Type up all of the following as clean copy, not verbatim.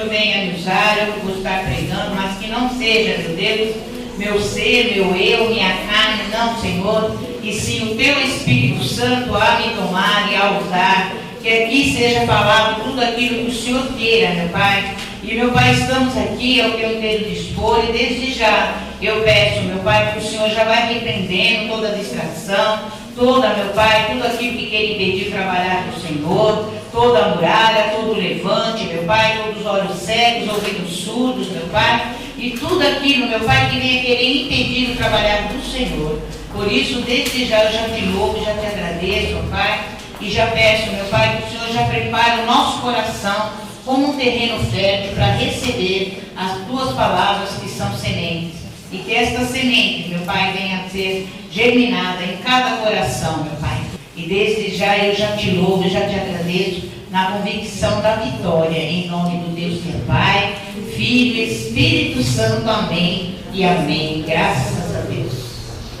Senhor venha me usar, eu vou estar pregando, mas que não seja, meu Deus, meu ser, meu eu, minha carne, não, Senhor, e sim o Teu Espírito Santo a me tomar e a usar, que aqui seja falado tudo aquilo que o Senhor queira, meu Pai. E, meu Pai, estamos aqui ao Teu inteiro dispor, e desde já eu peço, meu Pai, que o Senhor já vai repreendendo toda distração, toda, meu Pai, tudo aquilo que quer impedir trabalhar do Senhor, toda a muralha, todo o levante, meu Pai, todos os olhos cegos, ouvidos surdos, meu Pai, e tudo aquilo, meu Pai, que venha querer impedir o trabalhar do Senhor. Por isso, desde já eu já te louvo, já te agradeço, ó Pai, e já peço, meu Pai, que o Senhor já prepare o nosso coração como um terreno fértil para receber as Tuas palavras que são sementes. E que esta semente, meu Pai, venha a ser germinada em cada coração, meu Pai. E desde já eu já te louvo, já te agradeço na convicção da vitória, em nome do Deus que é Pai, Filho e Espírito Santo. Amém e amém. Graças a Deus.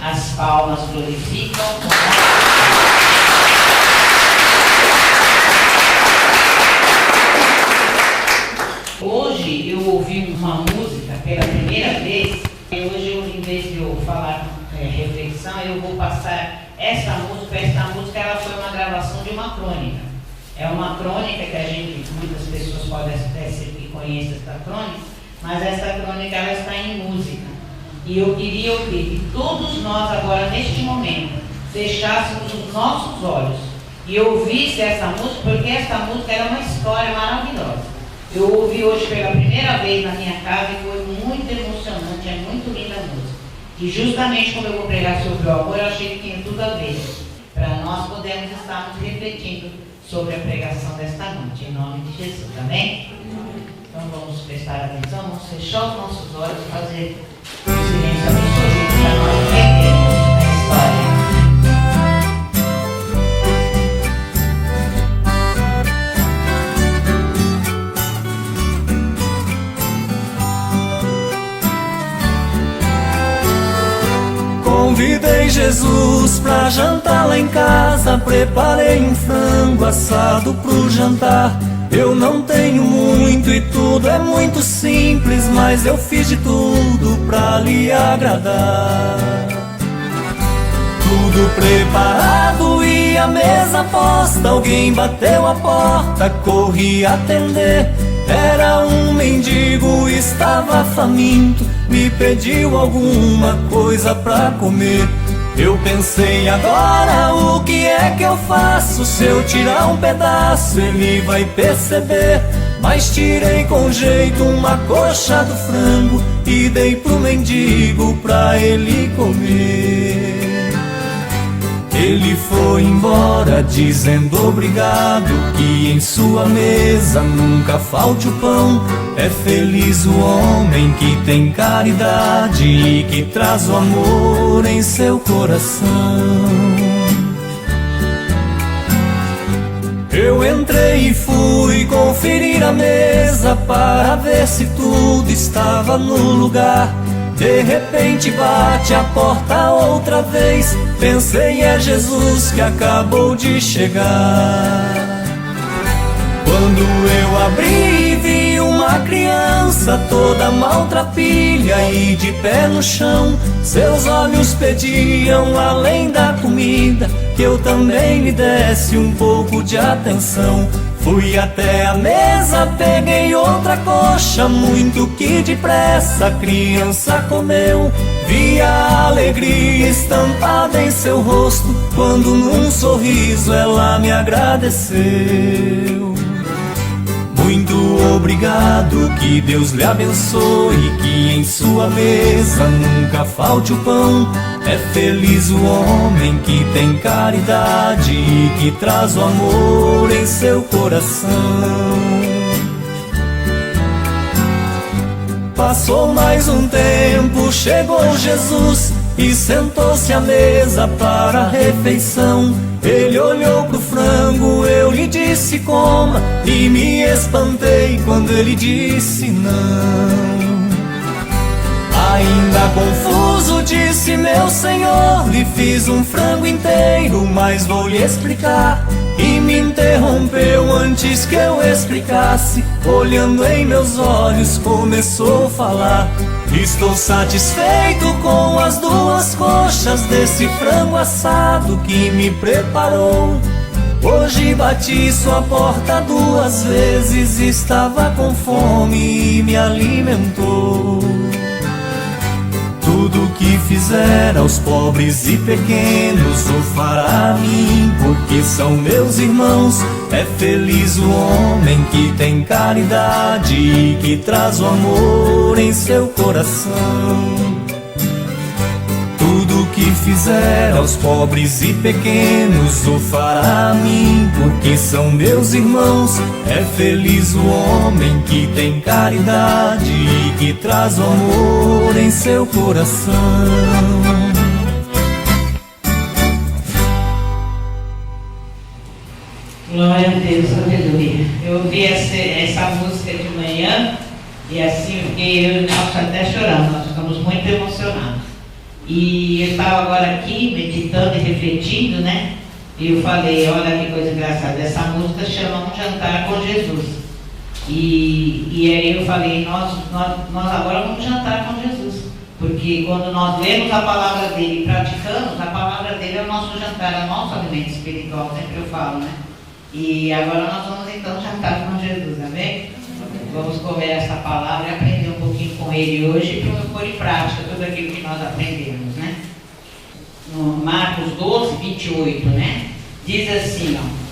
As palmas glorificam. Hoje eu ouvi uma música pela primeira vez. E hoje, em vez de eu falar reflexão, eu vou passar essa música. Essa música ela foi uma gravação de uma crônica. É uma crônica que muitas pessoas podem até ser que conheçam essa crônica, mas essa crônica ela está em música. E eu queria que todos nós agora, neste momento, fechássemos os nossos olhos e ouvisse essa música, porque essa música era uma história maravilhosa. Eu ouvi hoje pela primeira vez na minha casa e foi muito emocionante, é muito linda a música. E justamente como eu vou pregar sobre o amor, eu achei que tinha tudo a ver, para nós podermos estarmos refletindo sobre a pregação desta noite, em nome de Jesus, amém? Então vamos prestar atenção, vamos fechar os nossos olhos e fazer um silêncio absoluto para nós entendermos a história. Convidei Jesus pra jantar lá em casa, preparei um frango assado pro jantar. Eu não tenho muito e tudo é muito simples, mas eu fiz de tudo pra lhe agradar. Tudo preparado e a mesa posta, alguém bateu a porta, corri atender. Era um mendigo, estava faminto, me pediu alguma coisa pra comer. Eu pensei, agora o que é que eu faço? Se eu tirar um pedaço ele vai perceber. Mas tirei com jeito uma coxa do frango e dei pro mendigo pra ele comer. Ele foi embora dizendo obrigado, que em sua mesa nunca falte o pão. É feliz o homem que tem caridade e que traz o amor em seu coração. Eu entrei e fui conferir a mesa para ver se tudo estava no lugar. De repente bate a porta outra vez, pensei é Jesus que acabou de chegar. Quando eu abri vi uma criança toda maltrapilha e de pé no chão. Seus olhos pediam além da comida que eu também lhe desse um pouco de atenção. Fui até a mesa, peguei outra coxa, muito que depressa a criança comeu. Vi a alegria estampada em seu rosto, quando num sorriso ela me agradeceu. Muito obrigado, que Deus lhe abençoe, que em sua mesa nunca falte o pão. É feliz o homem que tem caridade e que traz o amor em seu coração. Passou mais um tempo, chegou Jesus e sentou-se à mesa para a refeição. Ele olhou pro frango, eu lhe disse coma, e me espantei quando ele disse não. Ainda confuso disse, meu senhor, lhe fiz um frango inteiro, mas vou lhe explicar. e me interrompeu antes que eu explicasse. Olhando em meus olhos, começou a falar: estou satisfeito com as 2 coxas desse frango assado que me preparou. Hoje bati sua porta 2 vezes, estava com fome e me alimentou. Tudo que fizer aos pobres e pequenos o fará a mim, porque são meus irmãos. É feliz o homem que tem caridade e que traz o amor em seu coração. Tudo que fizer aos pobres e pequenos o fará a mim, porque são meus irmãos. É feliz o homem que tem caridade e que traz o amor em seu coração. Glória a Deus, aleluia. Eu ouvi essa música de manhã e assim eu fiquei, nós até chorando, nós ficamos muito emocionados. E eu estava agora aqui meditando e refletindo, né? E eu falei, olha que coisa engraçada, essa música chama Um Jantar com Jesus. E aí eu falei, nós agora vamos jantar com Jesus. Porque quando nós lemos a palavra dele e praticamos, a palavra dele é o nosso jantar, é o nosso alimento espiritual, sempre eu falo, né? E agora nós vamos então jantar com Jesus, amém? Vamos comer essa palavra e aprender um pouquinho com ele hoje para pôr em prática tudo aquilo que nós aprendemos, né? No Marcos 12, 28, né? Diz assim, ó: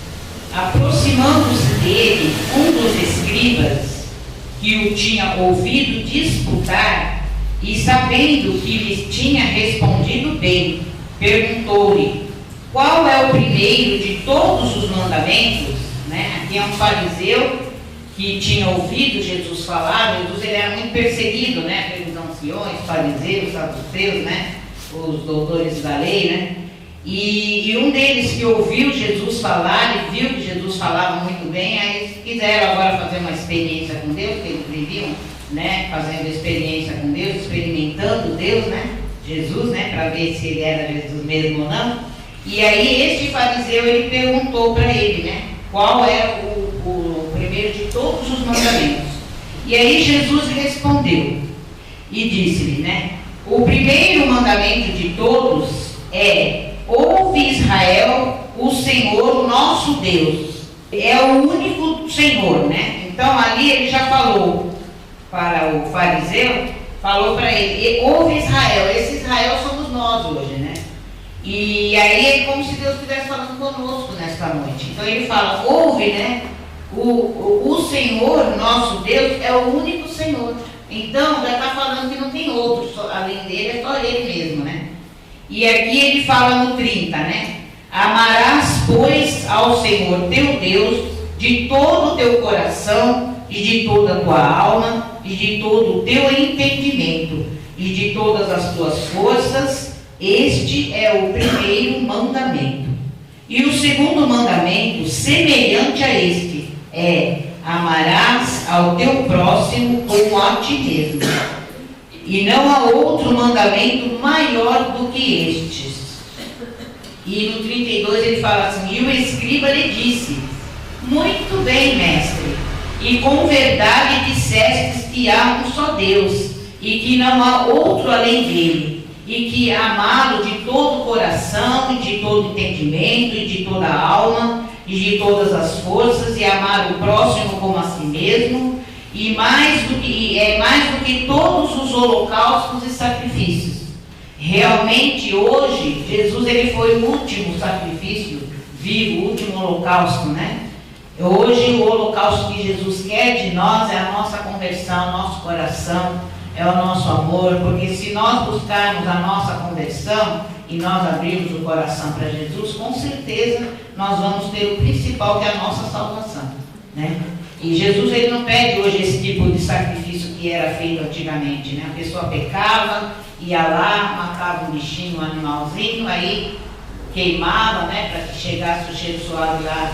aproximando-se dele um dos escribas que o tinha ouvido disputar e sabendo que lhe tinha respondido bem, perguntou-lhe: qual é o primeiro de todos os mandamentos? Né? Aqui é um fariseu que tinha ouvido Jesus falar. Jesus ele era muito perseguido, né, pelos anciões, fariseus, saduceus, né, os doutores da lei, né, e um deles que ouviu Jesus falar e viu que Jesus falava muito bem, aí quiseram agora fazer uma experiência com Deus, que eles viviam, né, fazendo experiência com Deus, experimentando Deus, né, Jesus, né, para ver se ele era Jesus mesmo ou não. E aí este fariseu ele perguntou para ele, né, qual é o primeiro de todos os mandamentos. E aí Jesus respondeu e disse-lhe, né, o primeiro mandamento de todos é: ouve Israel, o Senhor, o nosso Deus, é o único Senhor, né? Então ali ele já falou para o fariseu, falou para ele, ouve Israel. Esse Israel somos nós hoje, né? E aí é como se Deus estivesse falando conosco nesta noite. Então ele fala, ouve, né? O Senhor, nosso Deus, é o único Senhor. Então já está falando que não tem outro, além dele é só ele mesmo, né? E aqui ele fala no 30, né? Amarás, pois, ao Senhor teu Deus de todo o teu coração e de toda a tua alma e de todo o teu entendimento e de todas as tuas forças. Este é o primeiro mandamento. E o segundo mandamento, semelhante a este, é: amarás ao teu próximo como a ti mesmo. E não há outro mandamento maior do que estes. E no 32 ele fala assim: e o escriba lhe disse: muito bem, mestre, e com verdade dissestes que há um só Deus, e que não há outro além dele, e que amá-lo de todo o coração, e de todo o entendimento, e de toda a alma, e de todas as forças, e amar o próximo como a si mesmo, e mais do que todos os holocaustos e sacrifícios. Realmente hoje Jesus ele foi o último sacrifício vivo, o último holocausto, né? Hoje o holocausto que Jesus quer de nós é a nossa conversão, nosso coração, é o nosso amor, porque se nós buscarmos a nossa conversão e nós abrirmos o coração para Jesus, com certeza nós vamos ter o principal, que é a nossa salvação, né? E Jesus ele não pede hoje esse tipo de sacrifício que era feito antigamente, né? A pessoa pecava, ia lá, matava um bichinho, um animalzinho, aí queimava, né, para que chegasse o cheiro suave lá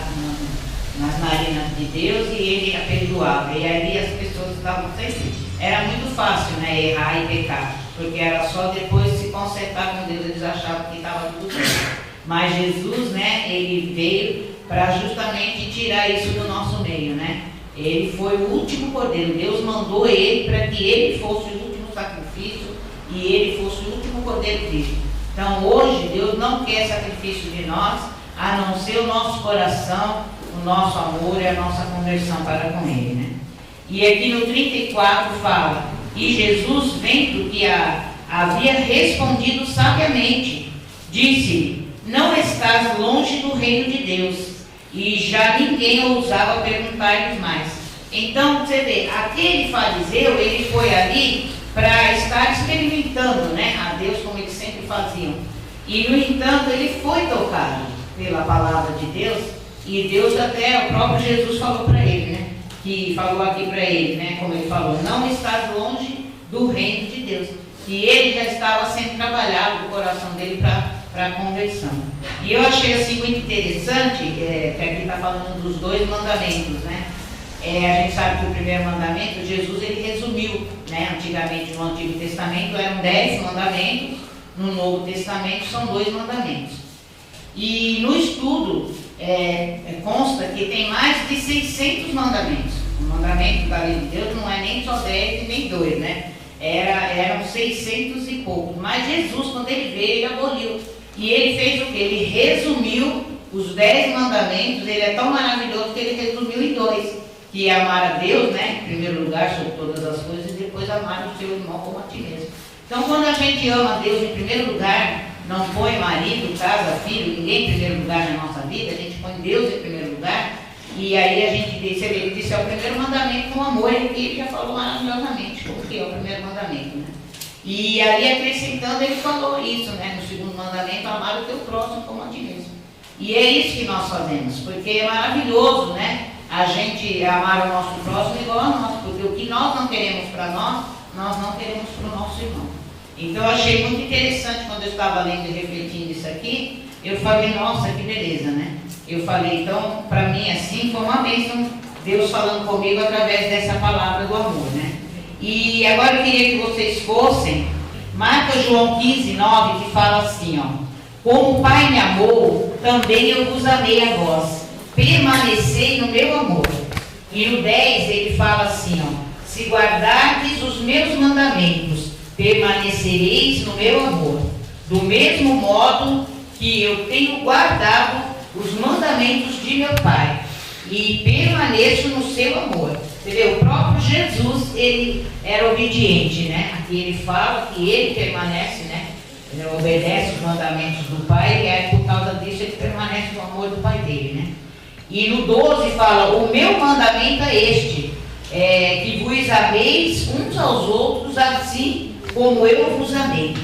nas narinas de Deus e ele apessoava. E aí as pessoas estavam sempre... Era muito fácil, né, errar e pecar, porque era só depois de se consertar com Deus, eles achavam que estava tudo bem. Mas Jesus, né, ele veio para justamente tirar isso do nosso meio, né? Ele foi o último cordeiro. Deus mandou ele para que ele fosse o último sacrifício e ele fosse o último cordeiro Cristo. Então hoje Deus não quer sacrifício de nós, a não ser o nosso coração, o nosso amor e a nossa conversão para com Ele, né? E aqui no 34 fala: e Jesus, vendo que havia respondido sabiamente, disse-lhe: não estás longe do reino de Deus. E já ninguém ousava perguntar-lhes mais. Então, você vê, aquele fariseu, ele foi ali para estar experimentando, né, a Deus como eles sempre faziam. E, no entanto, ele foi tocado pela palavra de Deus. E Deus, até o próprio Jesus falou para ele, né, que falou aqui para ele, né, como ele falou: não estás longe do reino de Deus. E ele já estava sendo trabalhado no coração dele para a conversão. E eu achei assim muito interessante, que aqui está falando dos 2 mandamentos, né? A gente sabe que o primeiro mandamento, Jesus ele resumiu, né? Antigamente no Antigo Testamento eram 10 mandamentos, no Novo Testamento são 2 mandamentos. E no estudo consta que tem mais de 600 mandamentos. O mandamento da lei de Deus não é nem só 10 e nem 2, né? Eram 600 e poucos. Mas Jesus, quando ele veio, ele aboliu. E ele fez o quê? Ele resumiu os 10 mandamentos. Ele é tão maravilhoso que ele resumiu em 2. Que é amar a Deus, né, em primeiro lugar, sobre todas as coisas, e depois amar o seu irmão como a ti mesmo. Então, quando a gente ama a Deus em primeiro lugar, não põe marido, casa, filho, ninguém em primeiro lugar na nossa vida, a gente põe Deus em primeiro lugar. E aí a gente disse, ele disse, é o primeiro mandamento com amor, e ele já falou maravilhosamente como que é o primeiro mandamento, né? E aí acrescentando, ele falou isso, né, no segundo mandamento: amar o teu próximo como a ti mesmo. E é isso que nós fazemos, porque é maravilhoso, né, a gente amar o nosso próximo igual a nós, porque o que nós não queremos para nós, nós não queremos para o nosso irmão. Então eu achei muito interessante quando eu estava lendo e refletindo isso aqui. Eu falei, nossa, que beleza, né? Eu falei, então, para mim, assim, foi uma bênção Deus falando comigo através dessa palavra do amor, né? E agora eu queria que vocês fossem, marca João 15, 9, que fala assim, ó: como o Pai me amou, também eu vos amei a vós, permanecei no meu amor. E no 10 ele fala assim, ó: se guardardes os meus mandamentos, permanecereis no meu amor, do mesmo modo que eu tenho guardado os mandamentos de meu Pai, e permaneço no seu amor. Entendeu? O próprio Jesus, ele era obediente, né? Aqui ele fala que ele permanece, né? Ele obedece os mandamentos do Pai, e aí por causa disso ele permanece no amor do Pai dele, né? E no 12 fala: o meu mandamento é este, que vos ameis uns aos outros, assim como eu vos amei.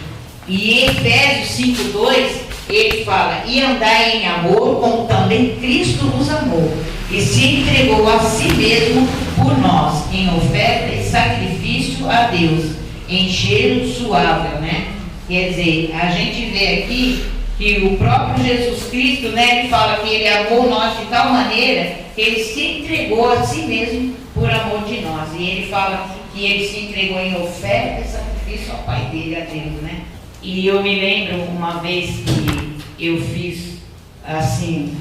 E em Efésios 5:2 ele fala: e andai em amor, como também Cristo vos amou, e se entregou a si mesmo por nós, em oferta e sacrifício a Deus, em cheiro suave, né? Quer dizer, a gente vê aqui que o próprio Jesus Cristo, né, ele fala que ele amou nós de tal maneira que ele se entregou a si mesmo por amor de nós. E ele fala que ele se entregou em oferta e sacrifício ao Pai dele, a Deus, né? E eu me lembro uma vez que eu fiz, assim,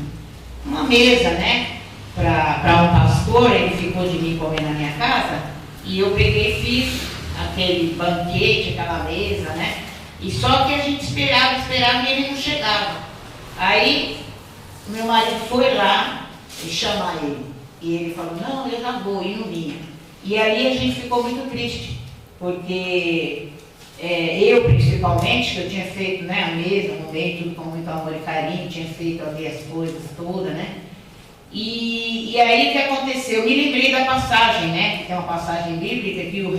uma mesa, né, para um pastor. Ele ficou de mim comer na minha casa, e eu peguei e fiz aquele banquete, aquela mesa, né? E só que a gente esperava e ele não chegava. Aí, meu marido foi lá e chamar ele. E ele falou: não, eu já vou, e não vinha. E aí a gente ficou muito triste, porque eu principalmente, que eu tinha feito, né, a mesa, montei tudo com muito amor e carinho, tinha feito ali as coisas todas, né? E aí o que aconteceu? Eu me lembrei da passagem, né? Que é uma passagem bíblica que o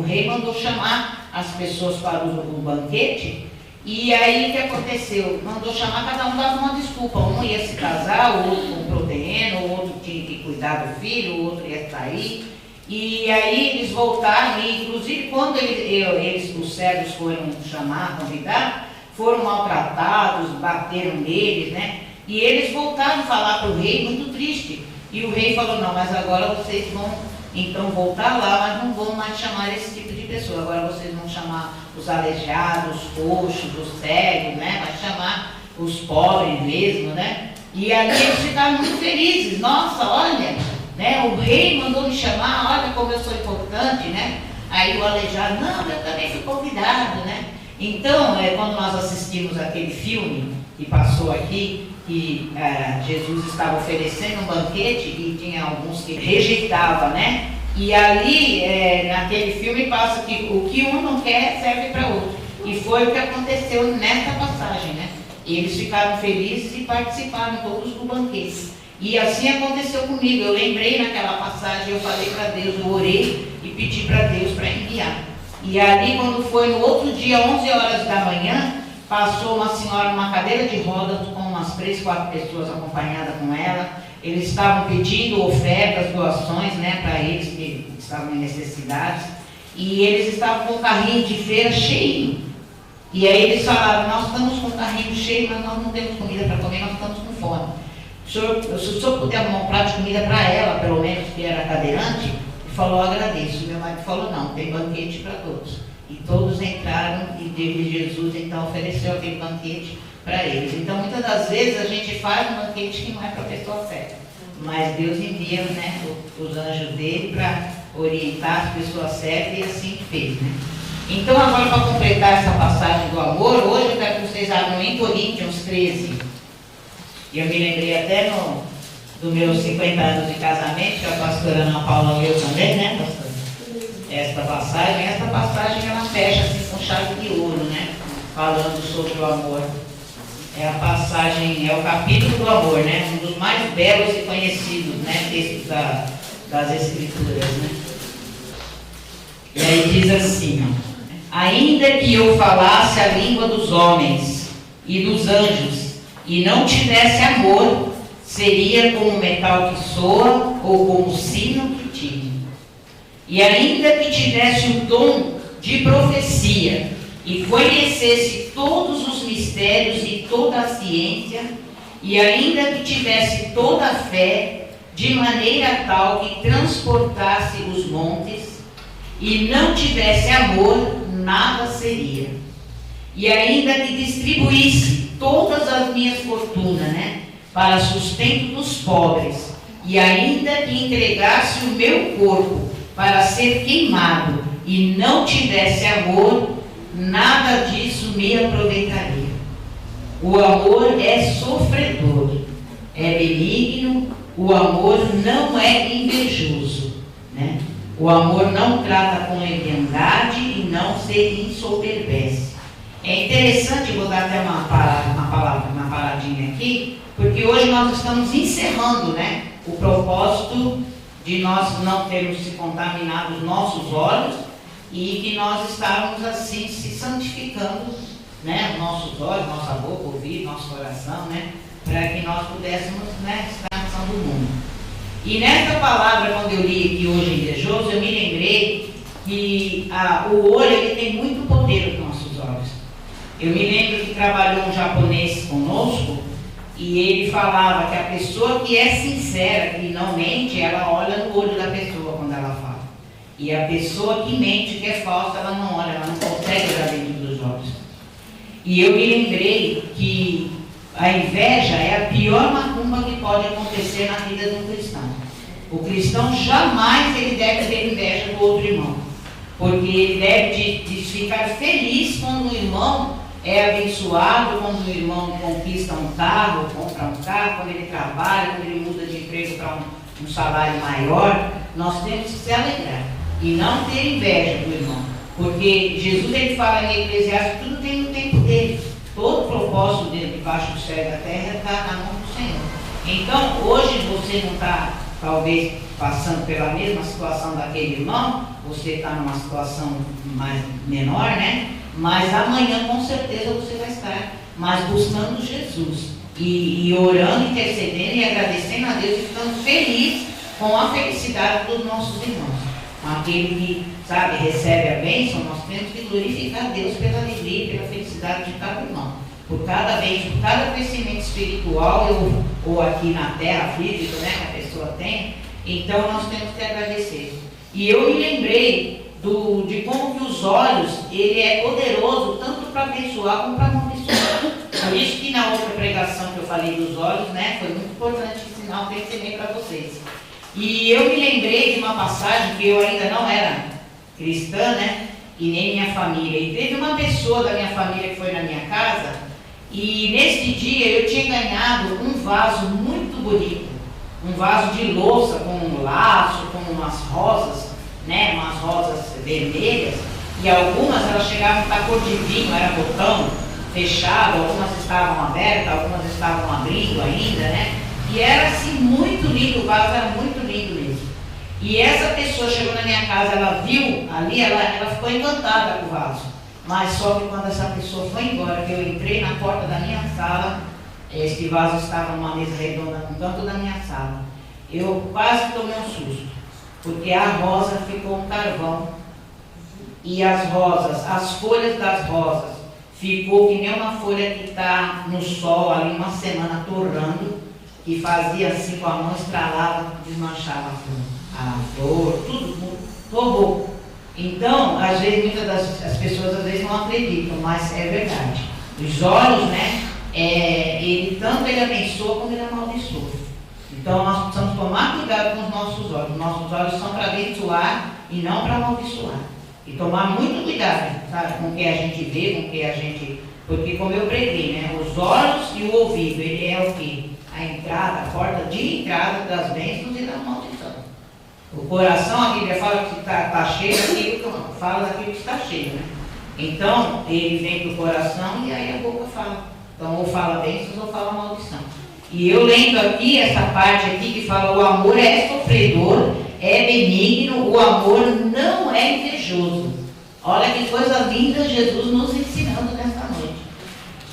rei mandou chamar as pessoas para o banquete. E aí o que aconteceu? Mandou chamar, cada um dava uma desculpa. Um ia se casar, o outro comprou terreno, o outro tinha que cuidar do filho, o outro ia sair. E aí eles voltaram, e inclusive quando os servos foram chamar, convidar, foram maltratados, bateram neles, né? E eles voltaram a falar para o rei muito triste. E o rei falou: não, mas agora vocês vão então voltar lá, mas não vão mais chamar esse tipo de pessoa. Agora vocês vão chamar os aleijados, os coxos, os cegos, né? Vai chamar os pobres mesmo, né? E ali eles ficaram muito felizes. Nossa, olha, né, o rei mandou me chamar, olha como eu sou importante, né? Aí o aleijado, não, eu também fui convidado, né? Então, quando nós assistimos aquele filme que passou aqui, que Jesus estava oferecendo um banquete e tinha alguns que rejeitavam, né? E ali, naquele filme, passa que o que um não quer serve para outro. E foi o que aconteceu nessa passagem, né? Eles ficaram felizes e participaram todos do banquete. E assim aconteceu comigo. Eu lembrei naquela passagem, eu falei para Deus, eu orei e pedi para Deus para enviar. E ali, quando foi no outro dia, 11 horas da manhã, passou uma senhora numa cadeira de rodas com umas 3, 4 pessoas acompanhadas com ela. Eles estavam pedindo ofertas, doações, né, para eles que estavam em necessidades. E eles estavam com o carrinho de feira cheio. E aí eles falaram, nós estamos com o carrinho cheio, mas nós não temos comida para comer, nós estamos com fome. Se o senhor puder arrumar um prato de comida para ela, pelo menos, que era cadeirante, ele falou, agradeço. Meu marido falou, não, tem banquete para todos. E todos entraram e Jesus então ofereceu aquele banquete para eles. Então, muitas das vezes a gente faz um banquete que não é para a pessoa certa. Mas Deus envia, né, os anjos dele para orientar as pessoas certas e assim fez, né? Então, agora para completar essa passagem do amor, hoje eu quero que vocês abram em Coríntios 13. E eu me lembrei até dos meus 50 anos de casamento, que a pastora Ana Paula e eu também, né, pastora? Esta passagem ela fecha assim com chave de ouro, né? Falando sobre o amor. É a passagem, é o capítulo do amor, né? Um dos mais belos e conhecidos, né? Textos das Escrituras, né? E aí diz assim, ó. Ainda que eu falasse a língua dos homens e dos anjos e não tivesse amor, seria como metal que soa ou como sino que tine. E ainda que tivesse o dom de profecia e conhecesse todos os mistérios e toda a ciência, e ainda que tivesse toda a fé, de maneira tal que transportasse os montes, e não tivesse amor, nada seria. E ainda que distribuísse todas as minhas fortunas, né, para sustento dos pobres, e ainda que entregasse o meu corpo para ser queimado, e não tivesse amor, nada disso me aproveitaria. O amor é sofredor, é benigno, o amor não é invejoso, né? O amor não trata com leviandade e não se ensoberbece. É interessante, vou dar até uma paradinha aqui, porque hoje nós estamos encerrando, né, o propósito de nós não termos se contaminado os nossos olhos e que nós estávamos assim se santificando, né, nossos olhos, nossa boca, ouvido, nosso coração, né, para que nós pudéssemos, né, estar na ação do mundo. E nessa palavra, quando eu li aqui hoje invejoso, eu me lembrei que o olho ele tem muito poder nos nossos olhos. Eu me lembro que trabalhou um japonês conosco e ele falava que a pessoa que é sincera, que não mente, ela olha no olho da pessoa quando ela fala. E a pessoa que mente, que é falsa, ela não olha, ela não consegue olhar dentro dos olhos. E eu me lembrei que a inveja é a pior macumba que pode acontecer na vida de um cristão. O cristão jamais ele deve ter inveja do outro irmão, porque ele deve ficar feliz quando o irmão é abençoado, quando o irmão conquista um carro, compra um carro, quando ele trabalha, quando ele muda de emprego para um salário maior. Nós temos que se alegrar e não ter inveja do irmão, porque Jesus ele fala em Eclesiastes, tudo tem no tempo dele. Todo o propósito dele debaixo do céu e da terra está na mão do Senhor. Então, hoje você não está, talvez, passando pela mesma situação daquele irmão, você está numa situação mais menor, né? Mas amanhã, com certeza, você vai estar mais buscando Jesus. E orando, intercedendo e agradecendo a Deus e ficando feliz com a felicidade dos nossos irmãos. Aquele que, sabe, recebe a bênção, nós temos que glorificar a Deus pela alegria e pela felicidade de cada irmão. Por cada bênção, por cada crescimento espiritual ou aqui na terra física, né, que a pessoa tem. Então nós temos que agradecer. E eu me lembrei de como que os olhos, ele é poderoso tanto para abençoar como para não abençoar. Por isso que na outra pregação que eu falei dos olhos, né? Foi muito importante esse sinal que eu ensinei para vocês. E eu me lembrei de uma passagem que eu ainda não era cristã, né? E nem minha família. E teve uma pessoa da minha família que foi na minha casa, e nesse dia eu tinha ganhado um vaso muito bonito, um vaso de louça com um laço, com umas rosas, né? Umas rosas vermelhas, e algumas elas chegavam com a cor de vinho, era botão fechado, algumas estavam abertas, algumas estavam abrindo ainda, né? E era assim muito lindo, o vaso era muito lindo mesmo. E essa pessoa chegou na minha casa, ela viu ali, ela ficou encantada com o vaso. Mas só que quando essa pessoa foi embora, que eu entrei na porta da minha sala, esse vaso estava numa mesa redonda no canto da minha sala. Eu quase tomei um susto, porque a rosa ficou um carvão. E as rosas, as folhas das rosas, ficou que nem uma folha que está no sol ali uma semana torrando, que fazia assim com a mão, estralava, desmanchava a flor, tudo, torrou. Então, às vezes, muitas das pessoas às vezes não acreditam, mas é verdade. Os olhos, né, tanto ele abençoa como ele amaldiçoa. Então, nós precisamos tomar cuidado com os nossos olhos. Nossos olhos são para abençoar e não para amaldiçoar. E tomar muito cuidado, sabe, com o que a gente vê, com o que a gente... Porque, como eu preguei, né, os olhos e o ouvido, ele é o quê? A entrada, a porta de entrada das bênçãos e da maldição. O coração, a Bíblia fala que está cheio daquilo, fala daquilo que está cheio, né? Então, ele vem do coração e aí a boca fala. Então, ou fala bênçãos ou fala maldição. E eu lendo aqui, essa parte aqui que fala, o amor é sofredor, é benigno, o amor não é invejoso. Olha que coisa linda Jesus nos ensinando nesta noite.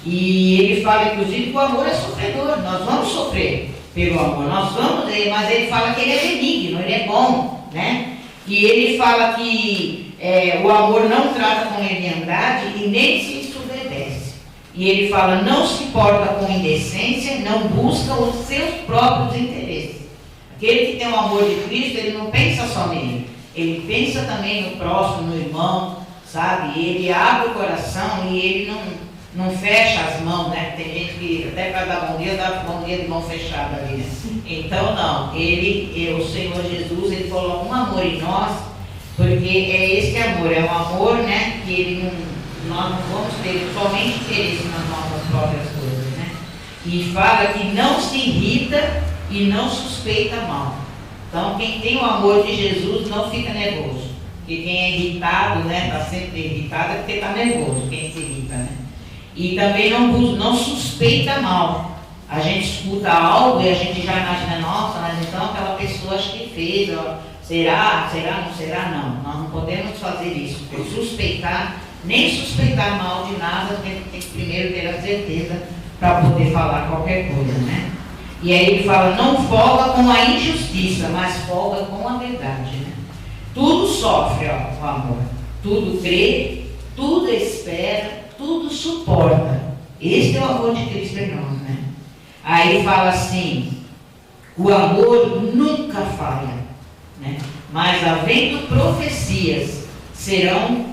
E ele fala, inclusive, que o amor é sofredor. Nós vamos sofrer pelo amor. Nós vamos, mas ele fala que ele é benigno, ele é bom, né? E ele fala que o amor não trata com leviandade e nem se ensurdece. E ele fala, não se porta com indecência, não busca os seus próprios interesses. Aquele que tem o amor de Cristo, ele não pensa só nele. Ele pensa também no próximo, no irmão, sabe? Ele abre o coração e ele não fecha as mãos, né? Tem gente que até para dar bom dia, dá bom dia de mão fechada ali, né? Então não, o Senhor Jesus, ele coloca um amor em nós, porque é esse amor, é um amor, né? Que nós não vamos ter somente interesse nas nossas próprias coisas, né? E fala que não se irrita e não suspeita mal. Então quem tem o amor de Jesus não fica nervoso. Porque quem é irritado, né? Está sempre irritado é porque está nervoso, quem se irrita, né? E também não suspeita mal. A gente escuta algo e a gente já imagina, nossa, mas então aquela pessoa acho que fez, ó, será, não será, não. Nós não podemos fazer isso, porque suspeitar, nem suspeitar mal de nada, tem que primeiro ter a certeza para poder falar qualquer coisa, né? E aí ele fala, não folga com a injustiça, mas folga com a verdade, né? Tudo sofre, ó, o amor. Tudo crê, tudo espera, tudo suporta. Este é o amor de Cristo em nós, né? Aí ele fala assim, o amor nunca falha, né? Mas havendo profecias, serão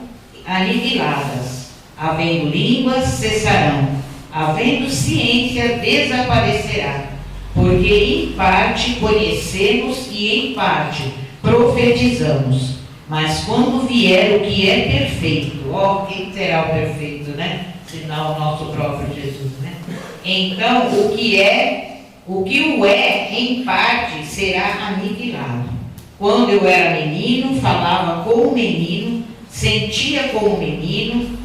aniquiladas. Havendo línguas, cessarão. Havendo ciência, desaparecerá. Porque em parte conhecemos e em parte profetizamos. Mas quando vier o que é perfeito, ó, quem será o perfeito, né? Senão o nosso próprio Jesus, né? Então, o que o é, em parte, será aniquilado. Quando eu era menino, falava como menino, sentia como menino,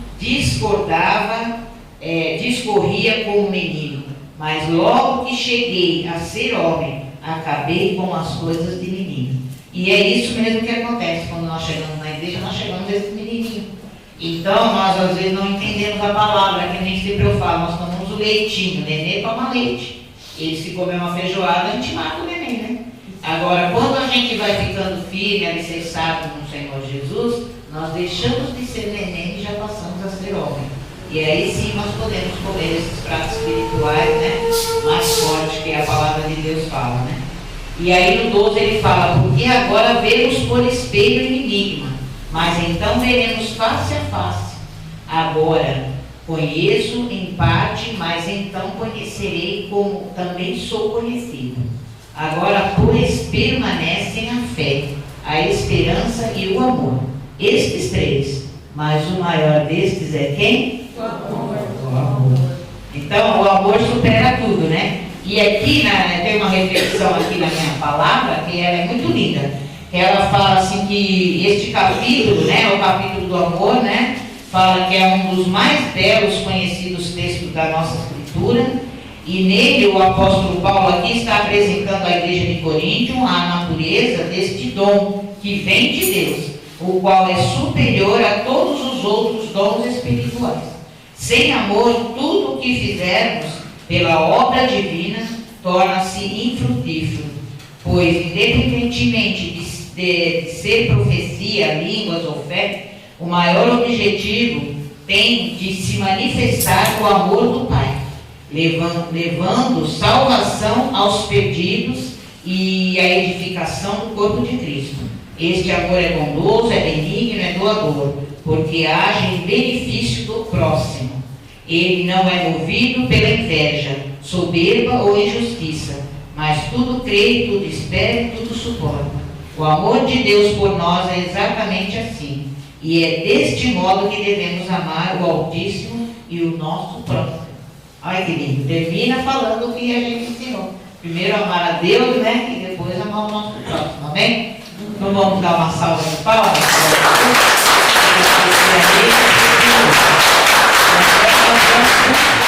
discorria como menino. Mas logo que cheguei a ser homem, acabei com as coisas de menino. E é isso mesmo que acontece quando nós chegamos na igreja, nós chegamos desse menininho. Então, nós às vezes não entendemos a palavra, que nem sempre eu falo, nós tomamos o leitinho, o nenê toma leite. E se comer uma feijoada, a gente mata o neném, né? Agora, quando a gente vai ficando firme, alicerçado no Senhor Jesus, nós deixamos de ser neném e já passamos a ser homem. E aí sim nós podemos comer esses pratos espirituais, né? Mais fortes que a palavra de Deus fala, né? E aí no 12 ele fala, porque agora vemos por espelho e enigma, mas então veremos face a face. Agora, Conheço em parte, mas então conhecerei como também sou conhecido. Agora, pois, permanecem a fé, a esperança e o amor. Estes três, mas o maior destes é quem? O amor. O amor. Então, o amor supera tudo, né? E aqui, tem uma reflexão aqui na minha palavra, que ela é muito linda. Ela fala assim que este capítulo, né, o capítulo do amor, né, fala que é um dos mais belos conhecidos textos da nossa escritura. E nele o apóstolo Paulo aqui está apresentando à igreja de Coríntio a natureza deste dom que vem de Deus, o qual é superior a todos os outros dons espirituais. Sem amor, tudo o que fizermos pela obra divina torna-se infrutífero, pois, independentemente de ser profecia, línguas ou fé, o maior objetivo tem de se manifestar o amor do Pai, levando salvação aos perdidos e a edificação do corpo de Cristo. Este amor é bondoso, é benigno, é doador, porque age em benefício do próximo. Ele não é movido pela inveja, soberba ou injustiça, mas tudo crê, tudo espera e tudo suporta. O amor de Deus por nós é exatamente assim, e é deste modo que devemos amar o Altíssimo e o nosso próximo. Olha que lindo, termina falando o que a gente ensinou. Primeiro amar a Deus, né, e depois amar o nosso próximo, amém? Então vamos dar uma salva de palmas. Até a próxima.